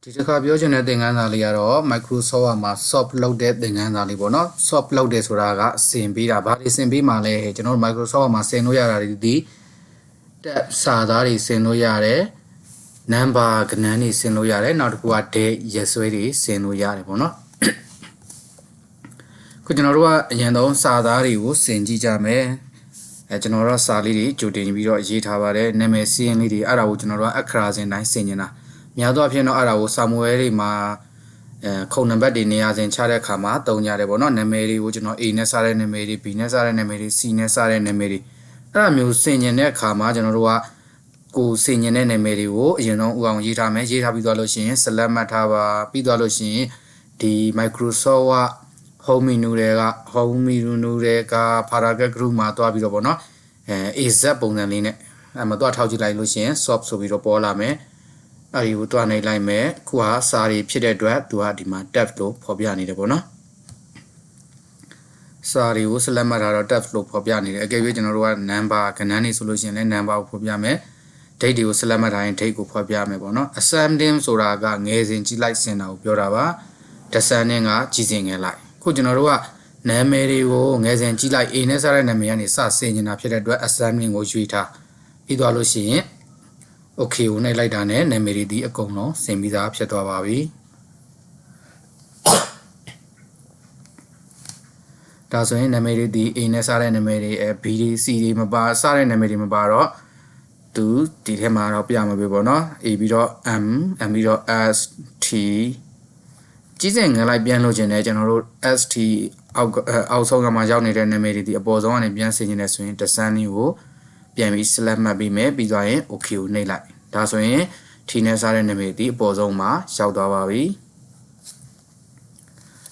ဒီတစ်ခါပြောချင်တဲ့သင်ခန်းစာလေးကတော့ Microsoft မှာ soft လုပ်တဲ့သင်ခန်းစာလေးပေါ့နော် soft လုပ်တယ်ဆိုတာကဆင်ပေးတာဘာတွေဆင်ပေးမှလဲကျွန်တော်တို့ Microsoft မှာဆင်လို့ရတာဒီတက်စာသားတွေဆင်လို့ရတယ် number ကဏ္ဍတွေဆင်လို့ရတယ်နောက်တစ်ခုက date ရက်စွဲတွေဆင်လို့ရတယ်ပေါ့နော်ခုကျွန်တော်တို့ကအရင်ဆုံးစာသားတွေကိုဆင်ကြည့်ကြမယ်ကျွန်တော်တို့စာလေးတွေကြိုတင်ပြီးတော့ရေးထားပါတယ်နာမည်စီးရင်လေးတွေအဲ့ဒါကိုကျွန်တော်တို့အခရာစဉ်တိုင်းဆင်နေတာများသောအားဖြင့်တော့အဲ့ဒါကိုစာမွေးတွေမှာခုံနံပါတ်တွေနေရာစဉ်ချတဲ့အခါမှာတုံကြတယ်ပေါ့နော်နာမည်တွေကိုကျွန်တော် A နဲ့စတဲ့နာမည်တွေ B နဲ့စတဲ့နာမည်တွေ C နဲ့စတဲ့နာမည်တွေအဲ့ဒါမျိုးဆင်ကျင်တဲ့အခါမှာကျွန်တော်တို့ကကိုဆင်ကျင်တဲ့နာမည်တွေကိုအရင်ဆုံးဥအောင်ရေးထားမယ်ရေးထားပြီးသွားလို့ရှိရင် select မှတ်ထားပါပြီးသွားလို့ရှိရင်ဒီ Microsoft က home menu တွေက home menu တွေက paragraph group မှာတွားပြီးတော့ပေါ့နော်AZ ပုံစံလေးနဲ့အဲ့မှာတွားထောက်ကြည့်လိုက်လို့ရှိရင် soft ဆိုပြီးတော့ပေါ်လာမယ်အဲ့ဒီကိုတွားနေလိုက်မယ်ခုဟာစာရီဖြစ်တဲ့အတွက်သူကဒီမှာ tab လို့ဖော်ပြနေတယ်ပေါ့နော်စာရီကို select မှတ်ထားတော့ tab လို့ဖော်ပြနေတယ်အကယ်၍ကျွန်တော်တို့က number ကဏ္ဍနေဆိုလို့ရှိရင်လည်း number ကိုဖော်ပြမယ် date တွေကို select မှတ်ထားရင် date ကိုဖော်ပြမယ်ပေါ့နော် ascending ဆိုတာကငယ်စဉ်ကြည့်လိုက်စင်တာကိုပြောတာပါ descending ကကြီးစဉ်ငယ်လိုက်ခုကျွန်တော်တို့ကနာမည်တွေကိုငယ်စဉ်ကြည့်လိုက် A နဲ့စတဲ့နာမည်ကနေစဆင်နေတာဖြစ်တဲ့အတွက် ascending ကိုရွေးထားပြီးသွားလို့ရှိရင် okay ကိုနှိပ်လိုက်တာနဲ့နာမည်တွေဒီအကုန်လုံးဆင်ပြီးသားဖြစ်သွားပါပြီဒါဆိုရင်နာမည်တွေဒီ A နဲ့စတဲ့နာမည်တွေB တွေ C တွေမပါစတဲ့နာမည်တွေမပါတော့သူဒီထဲမှာတော့ပြမှာပဲပေါ့နော် A ပြီးတော့ M ပြီးတော့ S T ကြီးစင်ငယ်လိုက်ပြန်လို့ခြင်းနဲ့ကျွန်တော်တို့ ST အောက်ဆုံးကမှရောက်နေတဲ့နာမည်တွေဒီအပေါ်ဆုံးကနေပြန်ဆင်နေတယ်ဆိုရင် descending ကိုပြန်ပြီး select မှတ်ပြီးမယ်ပြီးသွားရင် okay ကိုနှိပ်လိုက်ဒါဆိုရင် T နဲ့စားတဲ့နာမည်ဒီအပေါ်ဆုံးမှာရောက်သွားပါပြီ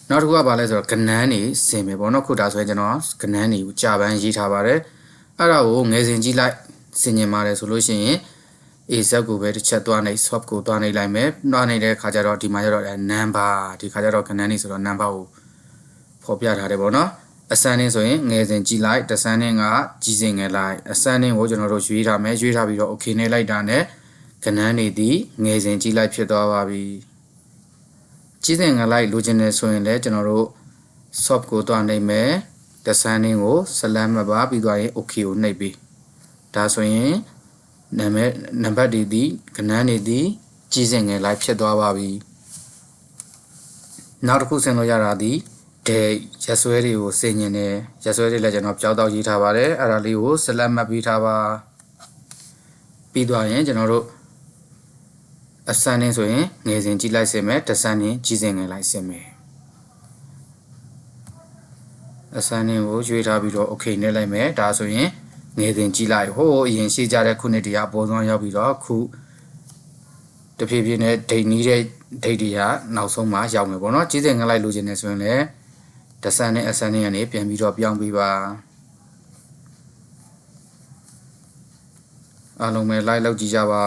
နောက်တစ်ခုကဘာလဲဆိုတော့ကဏ္ဍတွေဆင်မယ်ပေါ့နော်ခုဒါဆိုရင်ကျွန်တော်ကဏ္ဍတွေကိုကြာပန်းရေးထားပါတယ်အဲ့ဒါကိုငယ်စဉ်ကြည့်လိုက်ဆင်ញင်ပါတယ်ဆိုလို့ရှိရင် AZ ကိုပဲတစ်ချက်သွားနေ swap ကိုသွားနေလိုက်မယ်နှွားနေတဲ့ခါကျတော့ဒီမှာကျတော့ number ဒီခါကျတော့ကဏ္ဍနေဆိုတော့ number ကိုဖော်ပြထားတယ်ပေါ့နော် ascending ဆိုရင်ငယ်စဉ်ကြည့်လိုက် descending ကကြီးစဉ်ငယ်လိုက် ascending ကိုကျွန်တော်တို့ရွေးထားမယ်ရွေးထားပြီးတော့ okay နဲ့လိုက်တာနဲ့ကဏ္ဍနေသည်ငယ်စဉ်ကြည့်လိုက်ဖြစ်သွားပါပြီကြီးစဉ်ငယ်လိုက်လိုချင်တယ်ဆိုရင်လည်းကျွန်တော်တို့ swap ကိုသွားနေမယ် descending ကို select မှတ်ပါပြီးသွားရင် okay ကိုနှိပ်ပြီးဒါဆိုရင်နံပါတ်တွေဒီကဏ္ဍတွေဒီကြီးစဉ်ငယ်လိုက်ဖြစ်သွားပါပြီနောက်တစ်ခုဆင်လို့ရတာဒီရက်စွဲတွေကိုဆင်ញင်တယ်ရက်စွဲတွေလည်းကျွန်တော်ကြောက်တော့ရေးထားပါတယ်အဲ့ဒါလေးကို select မှတ်ပြီးထားပါပြီးသွားရင်ကျွန်တော်တို့ ascending ဆိုရင်ငယ်စဉ်ကြည့်လိုက်ဆင်မယ် descending ကြီးစဉ်ငယ်လိုက်ဆင်မယ် ascending ကိုရွေးထားပြီးတော့ okay နဲ့လိုက်မယ်ဒါဆိုရင်ငယ်စဉ်ကြည့်လိုက်ဟိုအရင်ရှိကြတဲ့ခုနှစ်တည်းအပေါ်ဆုံးရောက်ပြီးတော့ခုတဖြည်းဖြည်းနဲ့ဒိတ်နီးတဲ့ဒိတ်တွေကနောက်ဆုံးမှရောက်မယ်ပေါ့နော်ကြီးစဉ်ငယ်လိုက်လိုချင်နေဆိုရင်လည်း descending ascending ကနေပြန်ပြီးတော့ပြောင်းပြီးပါအားလုံးပဲ like လုပ်ကြည့်ကြပါ